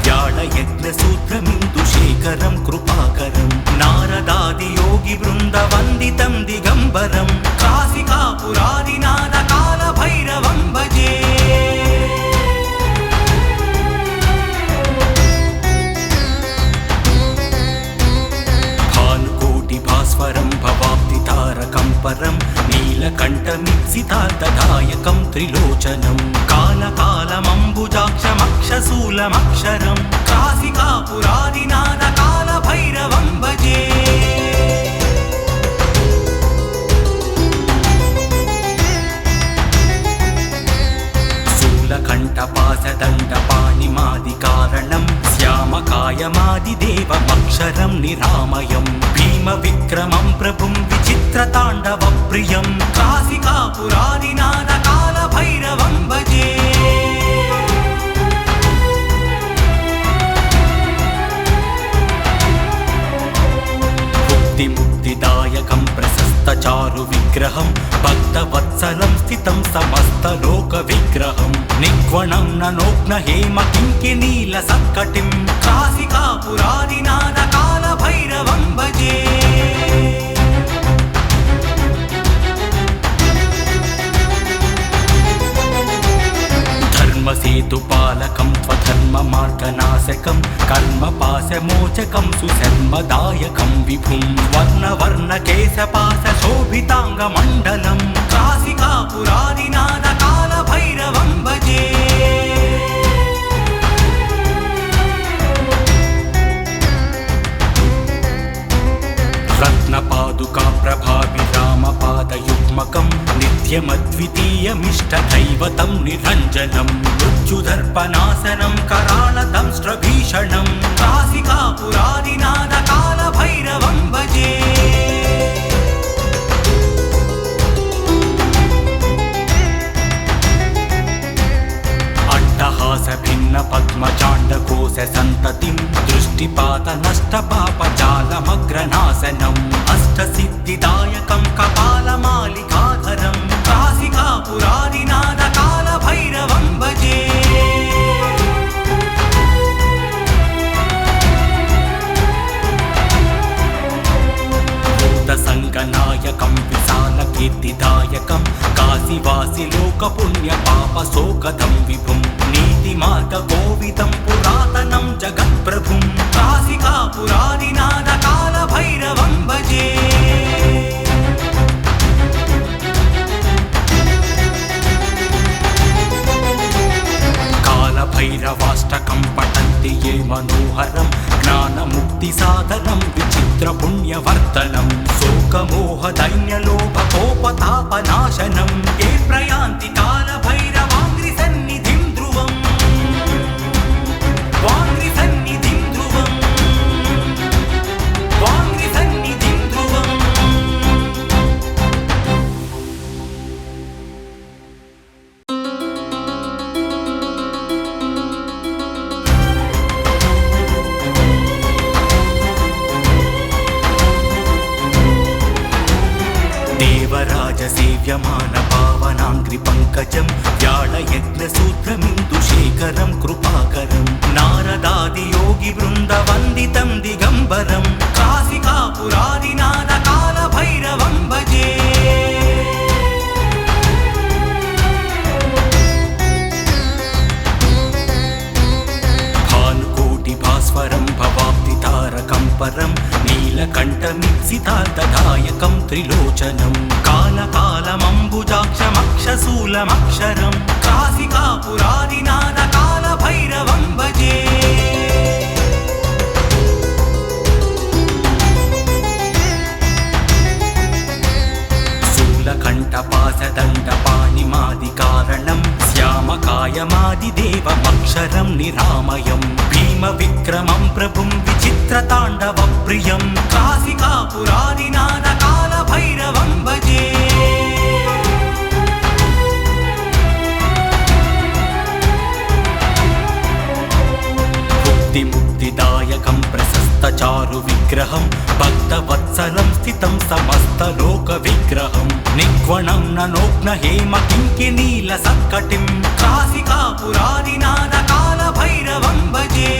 व्याळयज्ञसूत्रमिन्दुशेखरं कृपाकरं नारदादियोगिवृन्दवन्दितं दिगम्बरं काशिकापुरादिनाथकालभैरवं भजे। भानुकोटिभास्वरं भवाब्धितारकं परं नीलकण्ठमीप्सितार्थदायकं त्रिलोचनं कालकालमम्बुजाक्षमक्षशूलमक्षरं काशिकापुरादिनाथकालभैरवं भजे। शूलकण्ठपाशदण्डपाणिमादिकारणं श्यामकायमादिदेवमक्षरं निरामयं भीमविक्रमं प्रभुं विचित्रताण्डवप्रियं काशिकापुरादिनाथकालभैरवं भजे। मुक्तिदायकं प्रशस्तचारुविग्रहं भक्तवत्सलं स्थितं समस्तलोकविग्रहं निक्वणं ननोघ्नहेमकिङ्किनीलसत्कटिं काशिकापुरादिनाथकालभैरवं भजे। धर्मसेतुपालकं स्वधर्ममार्गनाशकं कर्मपाशमोचकं सुशर्मदायकं विभुं वर्णवर्णकेशपाशशोभिताङ्गमण्डलं काशिकापुरादिनाथकालभैरवं भजे। रत्नपादुकाप्रभाविरामपादयुग्मकं नित्यमद्वितीयमिष्टदैवतं निरञ्जनं मृत्युदर्पनाशनं कराळदंष्ट्रभीषणं काशिकापुरादिनाथकालभैरवं भजे। अट्टहासभिन्नपद्मचाण्डकोशसन्ततिं दृष्टिपातनष्टपापजालमग्रनाशनम् अष्टसिद्धिदायकं कपालमालिकाधरं काशिकापुरादिनाथकालभैरवं भजे। भूतसङ्गनायकं विशालकीर्तिदायकं काशीवासिलोकपुण्यपापशोकदं विभुं नीतिमार्गकोविदं पुरातनं जगत्प्रभुं काशिकापुरादिनाथकालभैरवं भजे। कालभैरवाष्टकं पठन्ति ये मनोहरं ज्ञानमुक्तिसाधनं विचित्रपुण्यवर्धनं शोकमोहदैन्यलोभकोपतापनाशनं ये प्रयान्ति कालभैरवाङ्घ्रिसन्निधिं ध्रुवम् वाङ्घ्रिसन्निधिं ध्रुवम् वाङ्घ्रिसन्निधिं ध्रुवम्। देवराजसेव्यमानपावनाङ्घ्रिपङ्कजं व्याळयज्ञसूत्रमिन्दुशेखरं कृपाकरं नारदादियोगिवृन्दवन्दितं दिगम्बरं काशिकापुरादिनाथकालभैरवं भजे। भानुकोटिभास्वरं भवाब्धितारकं परं नीलकण्ठमीप्सितार्थदायकं त्रिलोचनं कालकालमम्बुजाक्षमक्षशूलमक्षरं काशिकापुरादिनाथकालभैरवं भजे। शूलकण्ठपाशदण्डपाणिमादिकारणं श्यामकायमादिदेवमक्षरं निरामयं भीमविक्रमं प्रभुं विचित्रताण्डवप्रियं काशिकापुरादिनाथकालभैरवं भजे। मुक्तिदायकं प्रशस्तचारुविग्रहं भक्तवत्सलं स्थितं समस्तलोकविग्रहं निक्वणं ननोघ्नहेमकिङ्किनीलसत्कटिं काशिकापुरादिनाथकालभैरवं भजे।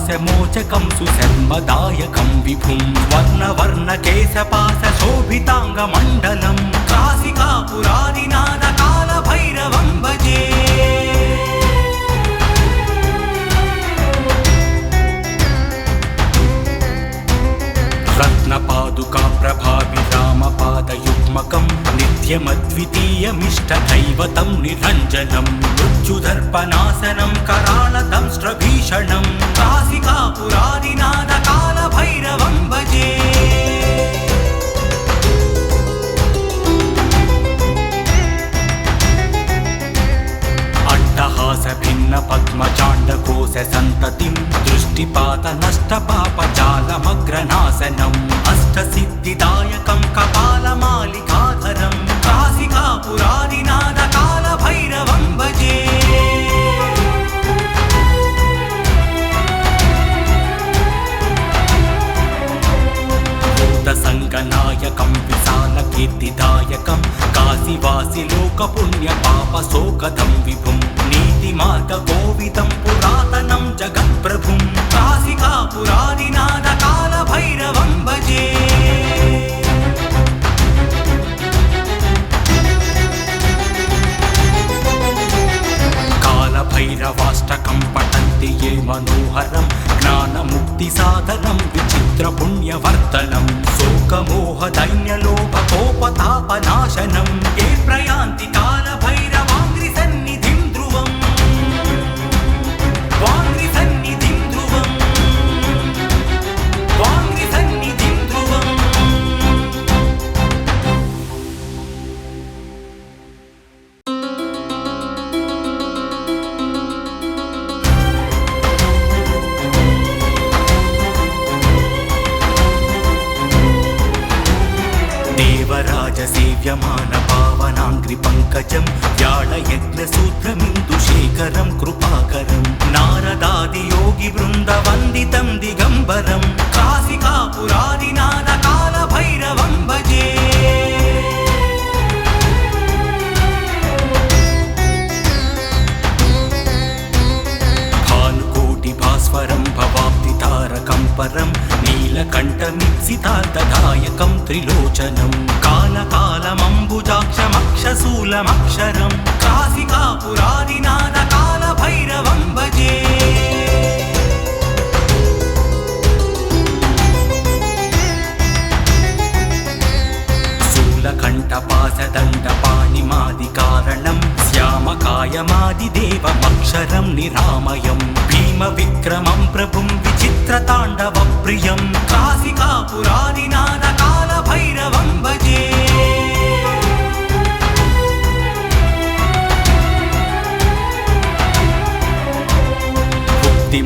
पाशमोचकं सुशर्मदायकं विभुं वर्णवर्णकेशपाशशोभिताङ्गमण्डलं काशिकापुरादिनाथकालभैरवं भजे। रत्नपादुका प्रभाविरामपादयुग्मकं नित्यमद्वितीयमिष्टदैवतं निरञ्जनं मृत्युदर्पनाशनं करालदंष्ट्रभीषणं काशिकापुरादिनाथकालभैरवं भजे। अट्टहासभिन्नपद्मचाण्डकोशसन्ततिं दृष्टिपातनष्टपापजालमग्रनाशनम् अष्टसिद्धिदायकं कपालमालिकाधरं काशिकापुरादिनाथकालभैरवं भजे। भूतसङ्गनायकं विशालकीर्तिदायकं काशीवासिलोकपुण्यपापशोकदं विभुं नीतिमार्गकोविदं पुरातनं जगत्प्रभुं काशिकापुरादिनाथकालभैरवं भजे। कालभैरवाष्टकं पठन्ति ये मनोहरं ज्ञानमुक्तिसाधनं विचित्रपुण्यवर्धनं शोकमोहदैन्यलोभकोपतापनाशनं ये प्रयान्ति कालभैरवाङ्घ्रिसन्निधिं ध्रुवम् वाङ्घ्रिसन्निधिं ध्रुवम् वाङ्घ्रिसन्निधिं ध्रुवम्। देवराजसेव्यमानपावनाङ्घ्रिपङ्कजं व्याळयज्ञसूत्रमिन्दुशेखरं कृपाकरं नारदादियोगिवृन्दवन्दितं दिगम्बरं काशिकापुरादिनाथकालभैरवं भजे। भानुकोटिभास्वरं भवाब्धितारकं परं नीलकण्ठमीप्सितार्थदायकं त्रिलोचनं कालकालमम्बुजाक्षमक्षशूलमक्षरं काशिकापुरादिनाथकालभैरवं भजे। शूलकण्ठपाशदण्डपाणिमादिकारणं श्यामकायमादिदेवमक्षरं निरामयं भीमविक्रमं प्रभुं विचित्रताण्डवप्रियं काशिकापुरादिनाथकालभैरवं भजे।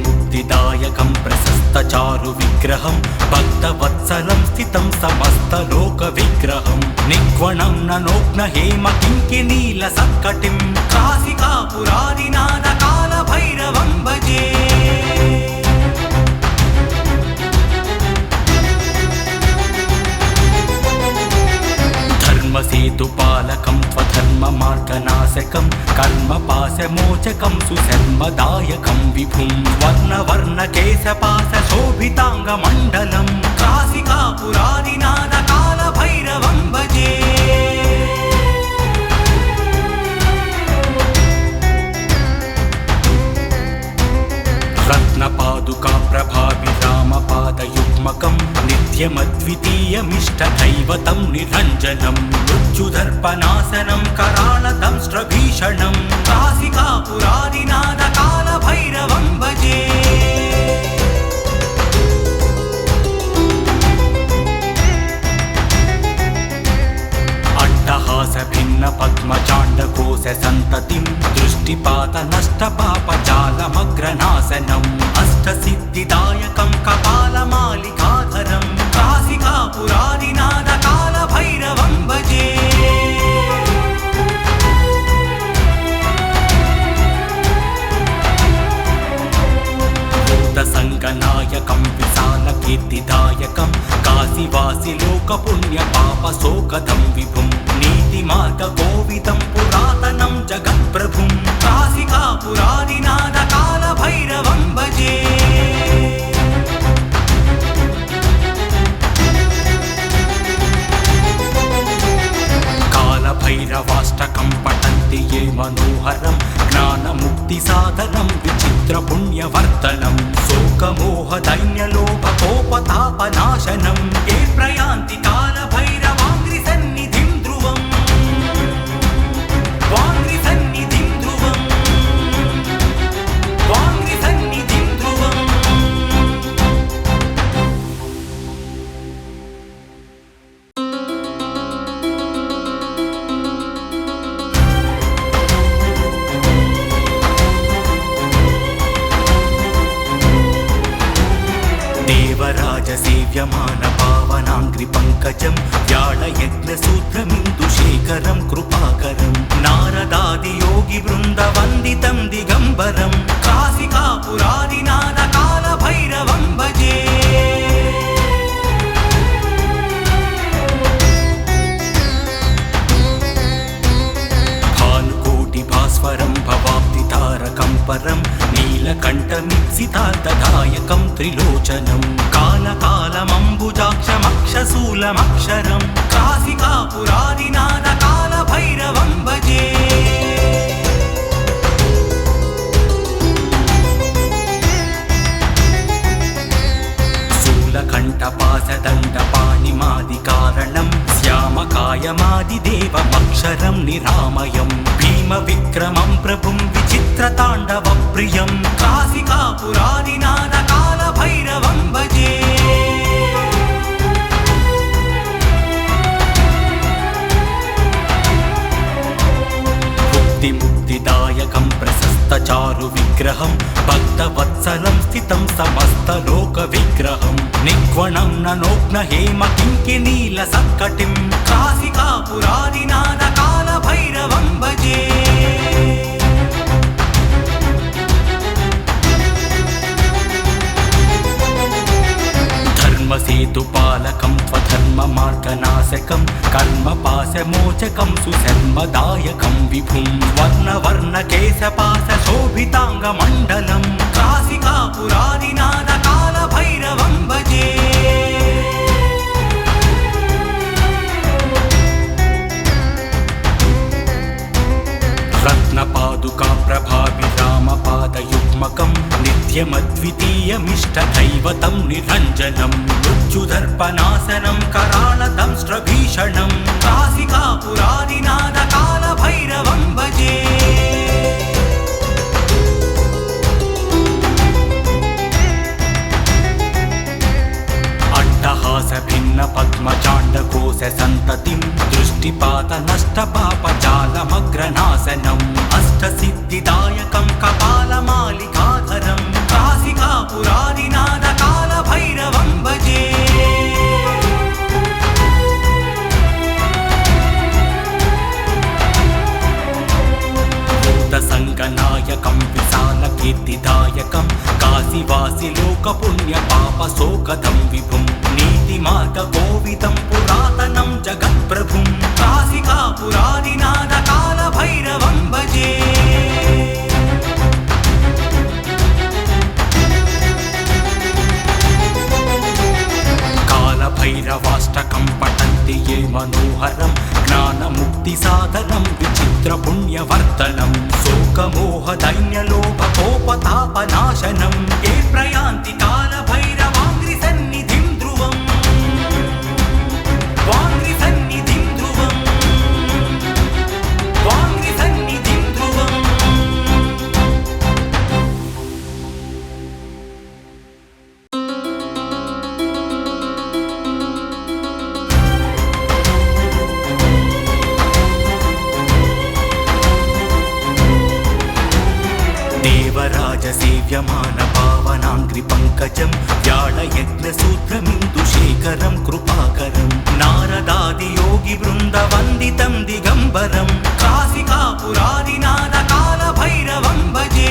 मुक्तिदायकं प्रशस्तचारुविग्रहं भक्तवत्सलं स्थितं समस्तलोकविग्रहं निक्वणं ननोग्नहेमकिङ्किनीलसत्कटिं काशिकापुरादिनाथकालभैरवं भजे। धर्मसेतुपालकं स्वधर्ममार्गनाशकं कर्मपाशमोचकं सुशर्मदायकं विभुं वर्णवर्णकेशपाशशोभिताङ्गमण्डलं काशिकापुरादिनाथकालभैरवं भजे। रत्नपादुका प्रभाविरामपादयुग्मकं नित्यमद्वितीयमिष्टदैवतं निरञ्जनं मृत्युदर्पनाशनं करालदंष्ट्रभीषणं काशिकापुरादिनाथकालभैरवं भजे। अट्टहासभिन्नपद्मचाण्डकोशसन्ततिं दृष्टिपातनष्टपापजालमग्रनाशनम् अष्टसिद्धिदायकं कपालमालिकाधरं काशिकापुरादिनाथकालभैरवं भजे। भूतसङ्गनायकं विशालकीर्तिदायकं काशीवासिलोकपुण्यपापशोकदं विभुं नीतिमार्गकोविदं पुरातनं जगत्प्रभुं काशिकापुरादिनाथकालभैरवं भजे। भैरवाष्टकं पठन्ति ये मनोहरं ज्ञानमुक्तिसाधनं विचित्रपुण्यवर्धनं शोकमोहदैन्यलोभकोपतापनाशनं ये प्रयान्ति कालभैरवाङ्घ्रिसन्निधिं ध्रुवम् वाङ्घ्रिसन्निधिं ध्रुवम् वाङ्घ्रिसन्निधिं ध्रुवम् देवराजसेव्यमान पावनाङ्घ्रिपङ्कजं व्याळयज्ञसूत्रमिन्दुशेखरं कृपाकरं नारदादियोगिवृन्दवन्दितं दिगम्बरं काशिकापुरादिनाथकालभैरवं भजे भानुकोटिभास्वरं भवाब्धितारकं परं नीलकण्ठमीप्सितार्थदायकं त्रिलोचनं कालकालमम्बुजाक्षमक्षशूलमक्षरं काशिकापुरादिनाथकालभैरवं भजे शूलकण्ठपाशदण्डपाणिमादिकारणं श्यामकायमादिदेवमक्षरं निरामयं भीमविक्रमं प्रभुं विचित्रताण्डवप्रियं काशिकापुरादिनाथकालभैरवं भजे मुक्तिदायकं प्रशस्तचारुविग्रहं भक्तवत्सलं स्थितं समस्तलोकविग्रहं निक्वणं ननोघ्नहेमकिङ्किनीलसत्कटिं काशिकापुरादिनाथकालभैरवं भजे धर्मसेतुपालकं त्वधर्ममार्गनाशकं कर्मपाशमोचकं सुशर्मदायकं विभुं वर्णवर्णकेशपाशशोभिताङ्गमण्डलं काशिकापुरादिनाथकालभैरवं भजे रत्नपादुकाप्रभाविरामपादयुग्मकं नित्यमद्वितीयमिष्टदैवतं निरञ्जनं मृत्युदर्पनाशनं कराळदंष्ट्रभीषणं काशिकापुरादिनाथकालभैरवं भजे अट्टहासभिन्नपद्मचाण्डकोशसन्ततिं दृष्टिपातनष्टपापजालमग्रनाशनम् अष्टसिद्धिदायकं कपालमालिकाधरं काशिकापुरादिनाथकालभैरवं भजे भूतसङ्गनायकं विशालकीर्तिदायकं काशीवासिलोकपुण्यपापशोकदं विभुं नीतिमार्गकोविदं पुरातनं जगत्प्रभुं काशिकापुरादिनाथकालभैरवं भजे कालभैरवाष्टकं पठन्ति ये मनोहरं ज्ञानमुक्तिसाधनं विचित्रपुण्यवर्धनं शोकमोहदैन्यलोभकोपतापनाशनं ये प्रयान्ति कालभैरवाङ्घ्रिसन्निधिं ध्रुवम् वाङ्घ्रिसन्निधिं ध्रुवम् वाङ्घ्रिसन्निधिं ध्रुवम् देवराजसेव्यमान पावनाङ्घ्रिपङ्कजं व्याळयज्ञसूत्रमिन्दुशेखरं कृपाकरं नारदादियोगिवृन्दवन्दितं दिगम्बरं काशिकापुरादिनाथकालभैरवं भजे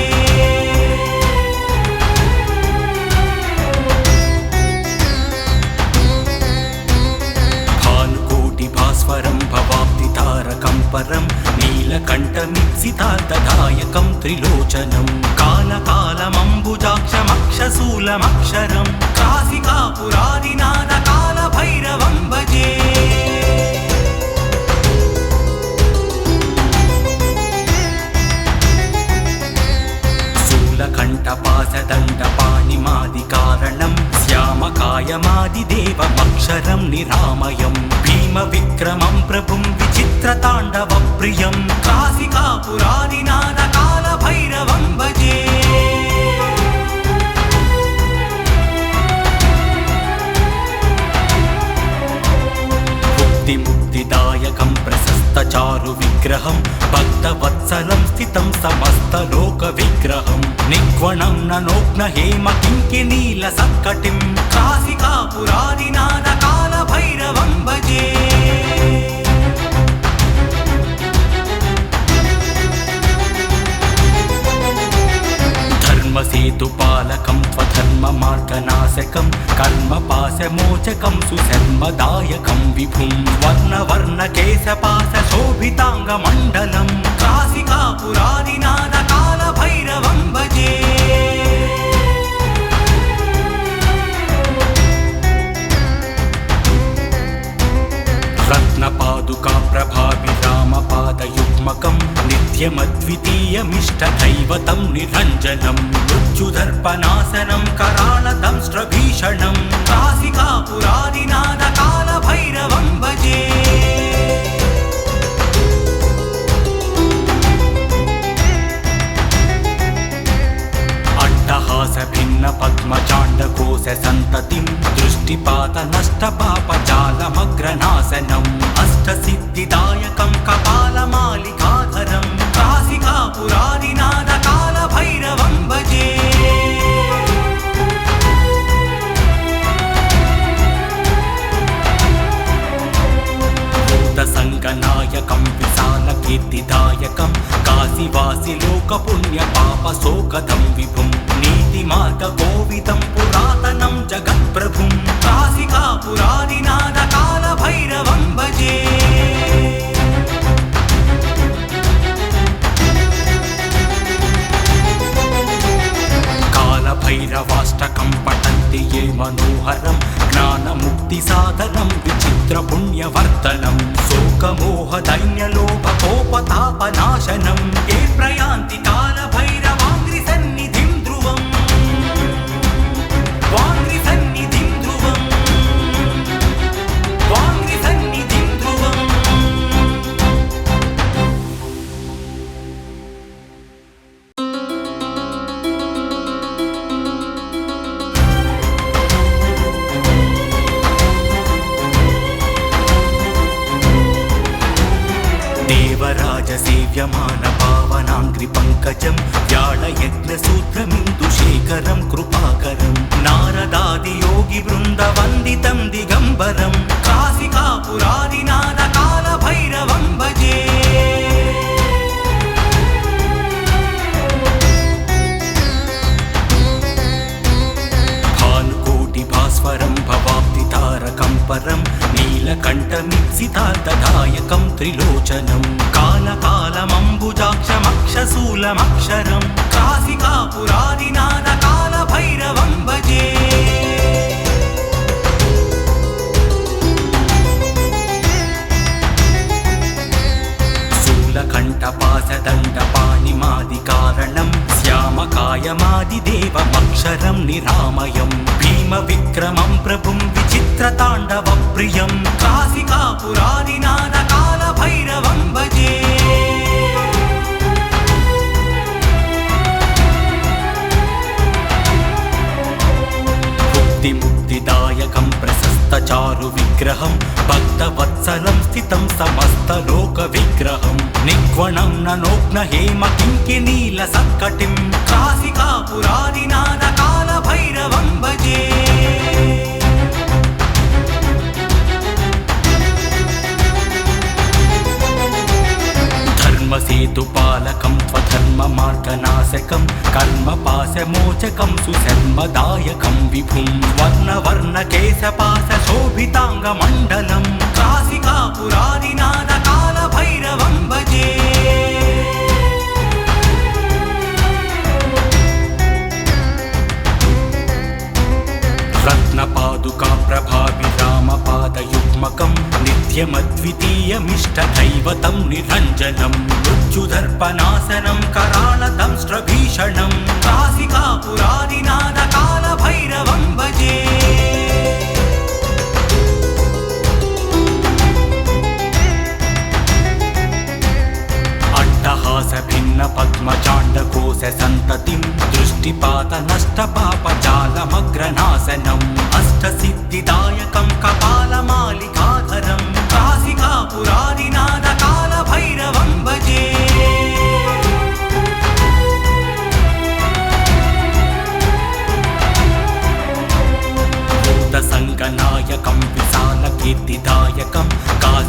भानुकोटिभास्वरं भवाब्धितारकं परं नीलकण्ठमीप्सितार्थदायकं त्रिलोचनं कालकालमम्बुजाक्षमक्षशूलमक्षरं काशिकापुरादिनाथकालभैरवं भजे वादिदेवमक्षरं निरामयं भीमविक्रमं प्रभुं विचित्रताण्डवप्रियं काशिकापुरादिनाथकालभैरवं भजे। मुक्तिदायकं प्रशस्तचारुविग्रहं भक्तवत्सलं स्थितं समस्तलोकविग्रहं निग्वणं ननोग्नहेमकिङ्किनीलसत्कटिं काशिकापुरादिनाथकालभैरवं भजे। धर्मसेतुपालकं स्वधर्ममार्गनाशकं कर्मपाशमोचकं सुशर्मदायकं विभुं वर्णवर्णकेशपाशशोभिताङ्गमण्डलं काशिकापुरादिनाथकालभैरवं भजे। रत्नपादुका प्रभाविरामपादयुग्मकं नित्यमद्वितीयमिष्टदैवतं निरञ्जनं मृत्युदर्पनाशनं कराळदंष्ट्रभीषणं काशिकापुरादिनाथकालभैरवं भजे। पद्मचाण्डकोशसन्ततिं दृष्टिपातनष्टपापजालमग्रनाशनम् अष्टसिद्धिदायकं कपालमालिकाधरं काशिकापुरादिनाथकालभैरवं भजे। भूतसङ्गनायकं विशालकीर्तिदायकं काशीवासिलोकपुण्यपापशोकदं विभुं नीतिमार्गकोविदं पुरातनं जगत्प्रभुं काशिकापुरादिनाथकालभैरवं भजे। कालभैरवाष्टकं पठन्ति ये मनोहरं ज्ञानमुक्तिसाधनं विचित्रपुण्यवर्धनं शोकमोहदैन्यलोभकोपतापनाशनं ये प्रयान्ति कालभैरवाङ्घ्रिसन्निधिं ध्रुवम् वाङ्घ्रिसन्निधिं ध्रुवम् वाङ्घ्रिसन्निधिं ध्रुवम्। देवराजसेव्यमान पावनाङ्घ्रिपङ्कजं व्याळयज्ञसूत्रमिन्दुशेखरं कृपाकरं नारदादियोगिवृन्दवन्दितं दिगम्बरं काशिकापुरादिनाथकालभैरवं भजे। भानुकोटिभास्वरं भवाब्धितारकं परं नीलकण्ठमीप्सितार्थदायकं त्रिलोचनं कालकालमम्बुजाक्षमक्षशूलमक्षरं काशिकापुरादिनाथकालभैरवं भजे। शूलकण्ठपाशदण्डपाणिमादिकारणं श्यामकायमादिदेवमक्षरं निरामयं भीमविक्रमं प्रभुं विचित्रताण्डवप्रियं काशिकापुरादिनाथकालभैरवं भजे। मुक्तिदायकं प्रशस्तचारुविग्रहं भक्तवत्सलं स्थितं समस्तलोकविग्रहं निग्वणं ननोग्नहेमकिङ्किनीलसत्कटिं काशिकापुरादिनाथकालभैरवं भजे। धर्मसेतुपालकं स्वधर्ममार्गनाशकं कर्मपाशमोचकं सुशर्मदायकं विभुं वर्णवर्णकेशपाशशोभिताङ्गमण्डलं काशिकापुरादिनाथकालभैरवं भजे। रत्नपादुका प्रभाविरामपादयुग्मकं नित्यमद्वितीयमिष्टदैवतं निरञ्जनं मृत्युदर्पनाशनं कराळदंष्ट्रभीषणं काशिकापुरादिनाथकालभैरवं भजे।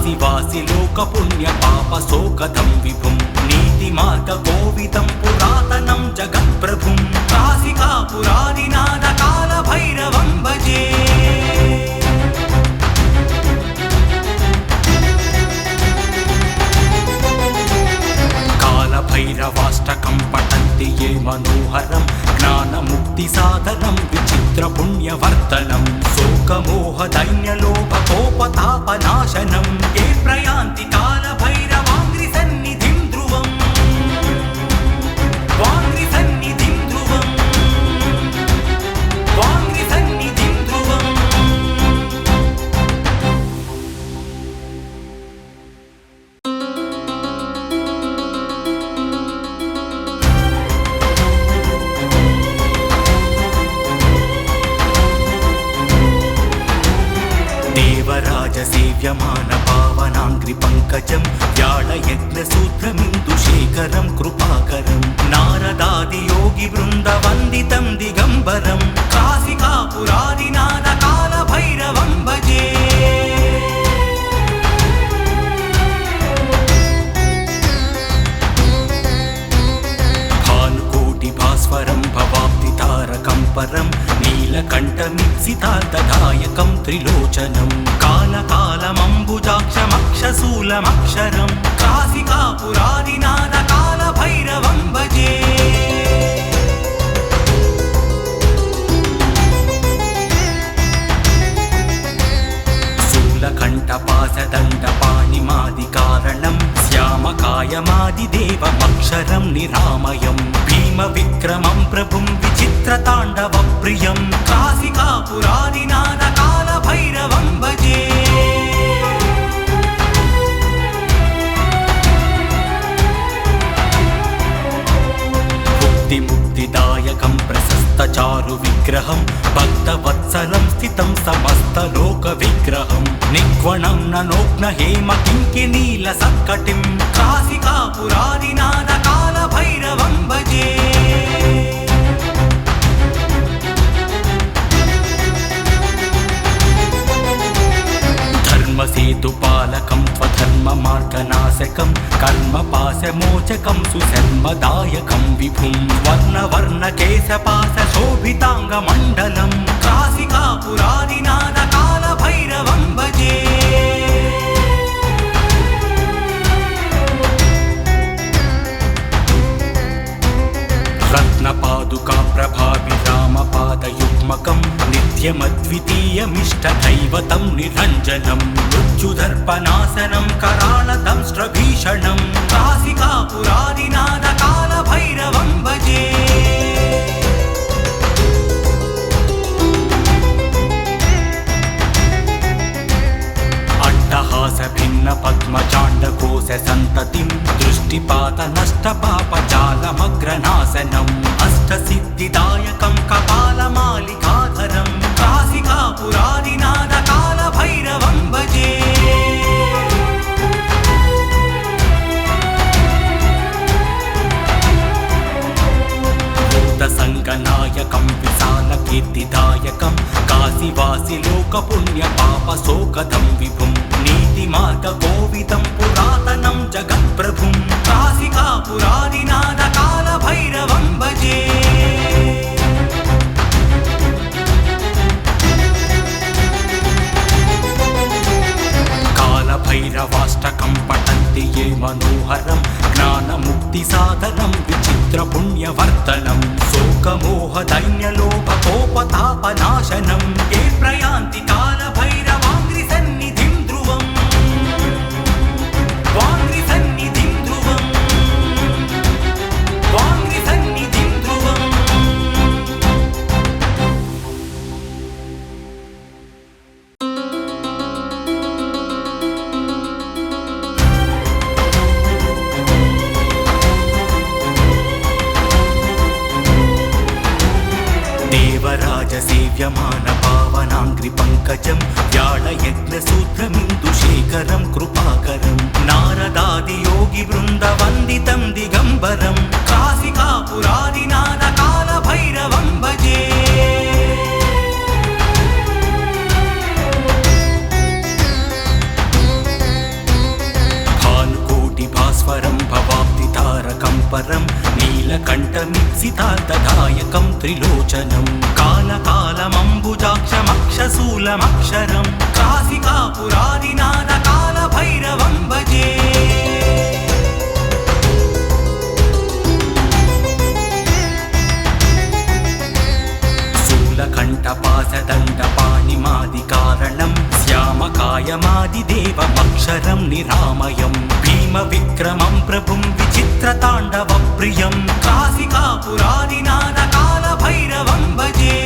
काशीवासि लोकपुण्यपापशोकदं विभुं नीतिमार्गकोविदं पुरातनं जगत्प्रभुं काशिकापुरादिनाथ कालभैरवं भजे। कालभैरवाष्टकं पठन्ति ये मनोहरं ज्ञानमुक्तिसाधनं विचित्रपुण्यवर्धनं शोकमोहदैन्यलोभकोपतापनाशनं ये प्रयान्ति कालभैरवाङ्घ्रिसन्निधिं ध्रुवम् वाङ्घ्रिसन्निधिं ध्रुवम् वाङ्घ्रिसन्निधिं ध्रुवम्। देवराजसेव्यमान पावनाङ्घ्रिपङ्कजं व्याळयज्ञसूत्रमिन्दुशेखरं कृपाकरं नारदादियोगिवृन्दवन्दितं दिगम्बरं काशिकापुरादिनाथ कालभैरवं भजे। भानुकोटिभास्वरं भवाब्धितारकं परं नीलकण्ठमीप्सितार्थदायकं त्रिलोचनं कालकालमम्बुजाक्षमक्षशूलमक्षरं काशिकापुरादिनाथ कालभैरवं भजे। शूलकण्ठपाशदण्डपाणिमादिकारणं श्यामकायमादिदेवमक्षरं निरामयं भीमविक्रमं प्रभुं विचित्रताण्डवप्रियं काशिकापुरादिनाथ कालभैरवं भजे। मुक्तिदायकं प्रशस्तचारुविग्रहं भक्तवत्सलं स्थितं समस्तलोकविग्रहं निक्वणं ननोघ्नहेमकिङ्किनीलसत्कटिं काशिकापुरादिनाथ कालभैरवं भजे। धर्मसेतुपालकं स्वधर्ममार्गनाशकं कर्मपाशमोचकं सुशर्मदायकं विभुं वर्णवर्णकेशपाशशोभिताङ्गमण्डलं काशिकापुरादिनाथ कालभैरवं भजे। रत्नपादुका प्रभाविरामपादयुग्मकं नित्यमद्वितीयमिष्टदैवतं निरञ्जनं मृत्युदर्पनाशनं कराळदंष्ट्रभीषणं काशिकापुरादिनाथ कालभैरवं भजे। अट्टहासभिन्नपद्मचाण्डकोशसन्ततिं दृष्टिपातनष्टपापजालमग्रनाशनम् अष्टसिद्धिदायकं कपालमालिकाधरं काशिकापुरादिनाथ कालभैरवं भजे। भूतसङ्गनायकं विशालकीर्तिदायकं काशीवासि लोकपुण्यपापशोकदं विभुं नीतिमार्गकोविदं पुरातनं जगत्प्रभुं काशिकापुरादिनाथ कालभैरवं भजे। कालभैरवाष्टकं पठन्ति ये मनोहरं ज्ञानमुक्तिसाधनं विचित्रपुण्यवर्धनं शोकमोहदैन्यलोभकोपतापनाशनं ये प्रयान्ति कालभैरवाङ्घ्रिसन्निधिं ध्रुवम् वाङ्घ्रिसन्निधिं ध्रुवम् वाङ्घ्रिसन्निधिं ध्रुवम्। देवराजसेव्यमान पावनाङ्घ्रिपङ्कजं नीलकण्ठमीप्सितार्थदायकं त्रिलोचनं कालकालमम्बुजाक्षमक्षशूलमक्षरं काशिकापुरादिनाथकालभैरवं भजे शूलकण्ठपाशदण्डपाणिमादिकारणं श्यामकायमादिदेवमक्षरं निरामयं भीमविक्रमं प्रभुं विचित्रताण्डवप्रियं काशिकापुरादिनाथकालभैरवं भजे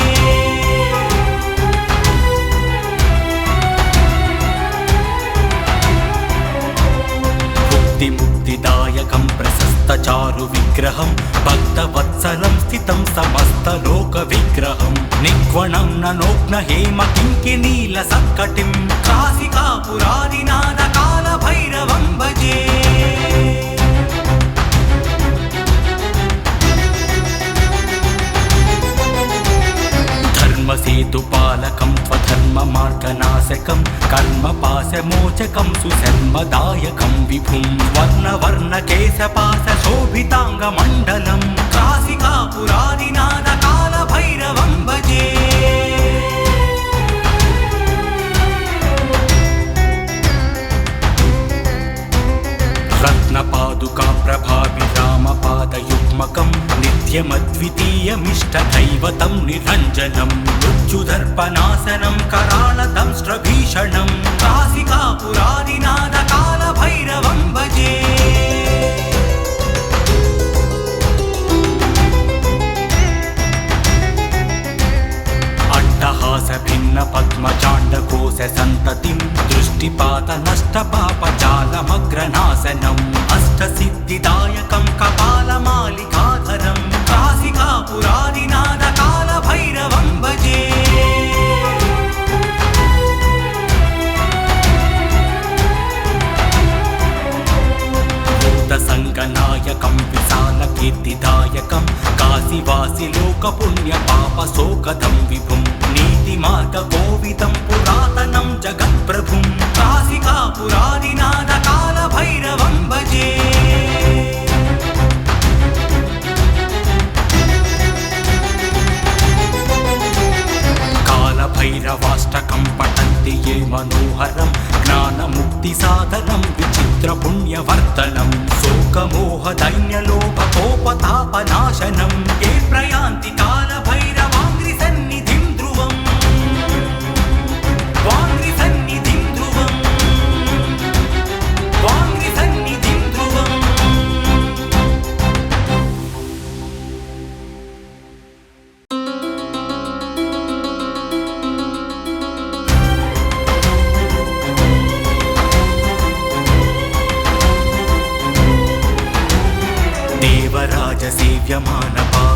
मुक्तिदायकं प्रशस्तचारुविग्रहं भक्तवत्सलं स्थितं समस्तलोकविग्रहं निग्वणं ननोग्नहेमकिङ्किनीलसत्कटिं काशिकापुरादिनाथकालभैरवं भजे धर्मसेतुपालकं स्वधर्ममार्गनाशकं कर्मपाशमोचकं सुशर्मदायकं विभुं वर्णवर्णकेशपाशशोभिताङ्गमण्डलं काशिकापुरादिनाथकालभैरवं भजे रत्नपादुका प्रभाविरामपादयुग्मकं नित्यमद्वितीयमिष्टदैवतं निरञ्जनं मृत्युदर्पनाशनं कराळदंष्ट्रभीषणं काशिकापुरादिनाथकालभैरवं भजे अट्टहासभिन्नपद्मचाण्डकोशसन्ततिं दृष्टिपातनष्टपापजालमग्रनाशनम् अष्टसिद्धिदायकं कपालमालिकाधरं काशिकापुरादिनाथकालभैरवं भजे भूतसङ्गनायकं विशालकीर्तिदायकं काशीवासिलोकपुण्यपापशोकदं विभुं नीतिमार्गकोविदं पुरातनं जगत्प्रभुं काशिकापुरादिनाथकालभैरवं भजे कालभैरवाष्टकं पठन्ति ये मनोहरं ज्ञानमुक्तिसाधनं विचित्रपुण्यवर्धनं शोकमोहदैन्यलोभकोपतापनाशनं ये प्रयान्ति कालभैरवाङ्घ्रिसन्निधिं ध्रुवम् वाङ्घ्रिसन्निधिं ध्रुवम् वाङ्घ्रिसन्निधिं ध्रुवम्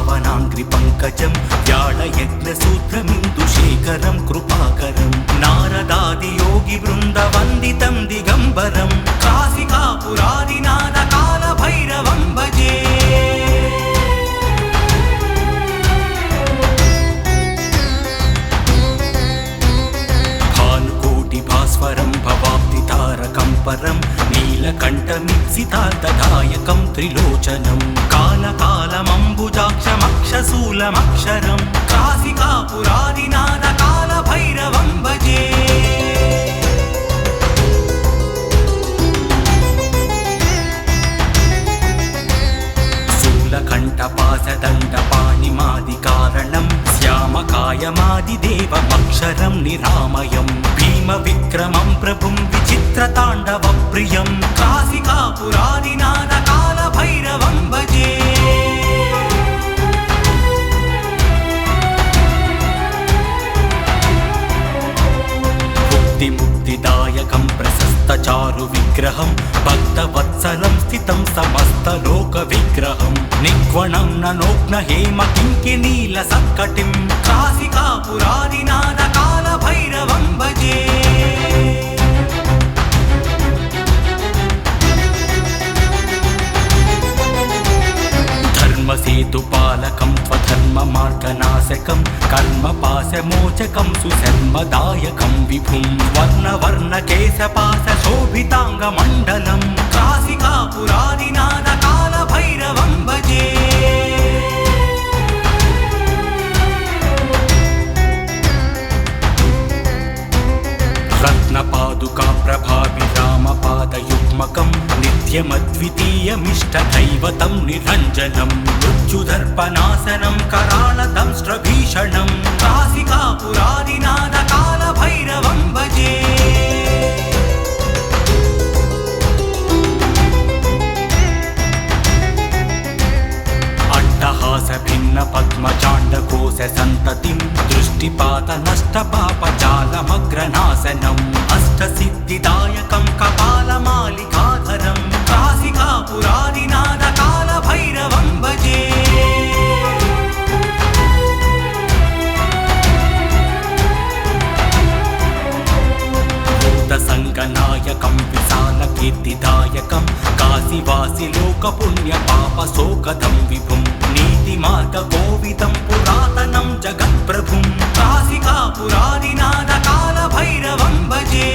देवराजसेव्यमानपावनाङ्घ्रिपङ्कजं व्याळयज्ञसूत्रमिन्दुशेखरं कृपाकरं नारदादियोगिवृन्दवन्दितं दिगम्बरं काशिकापुरादिनाथकालभैरवं भजे भानुकोटिभास्वरं भवाब्धितारकं परं नीलकण्ठमीप्सितार्थदायकं त्रिलोचनं कालकालमम्बुजाक्षमक्षशूलमक्षरं काशिकापुरादिनाथकालभैरवं भजे शूलकण्ठपाशदण्डपाणिमादिकारणं श्यामकायमादिदेवमक्षरं निरामयं भीमविक्रमं प्रभुं विचित्रताण्डवप्रियं काशिकापुरादिनाथकालभैरवं भजे मुक्तिदायकं प्रशस्तचारुविग्रहं भक्तवत्सलं स्थितं समस्तलोकविग्रहं निग्वणं ननोग्नहेमकिङ्किनीलसत्कटिं काशिकापुरादिनाथकालभैरवं भजे धर्मसेतुपालकं स्वधर्ममार्गनाशकं कर्मपाशमोचकं सुशर्मदायकं विभुं वर्णवर्णकेशपाशशोभिताङ्गमण्डलं काशिकापुरादिनाथकालभैरवं भजे नित्यमद्वितीयमिष्टदैवतं निरञ्जनं मृत्युदर्पनाशनं करालदंष्ट्रभीषणं काशिकापुरादिनाथकालभैरवं भजे भिन्न पद्मचाण्डकोश सन्ततिं दृष्टिपात नष्टपापजालमग्रनाशनम् अष्टसिद्धिदायकं कपालमालिकाधरं काशिकापुरादिनाथकालभैरवं भजे भूतसङ्गनायकं विशालकीर्तिदायकं काशीवासि लोकपुण्यपापशोकदं विभुं नीतिमार्गकोविदं पुरातनं जगत्प्रभुं काशिकापुरादिनाथकालभैरवं भजे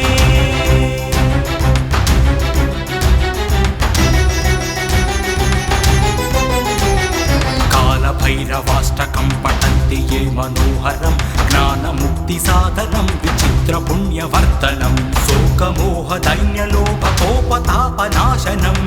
कालभैरवाष्टकं पठन्ति ये मनोहरं ज्ञानमुक्तिसाधनं विचित्रपुण्यवर्धनं शोकमोहदैन्यलोभकोपतापनाशनं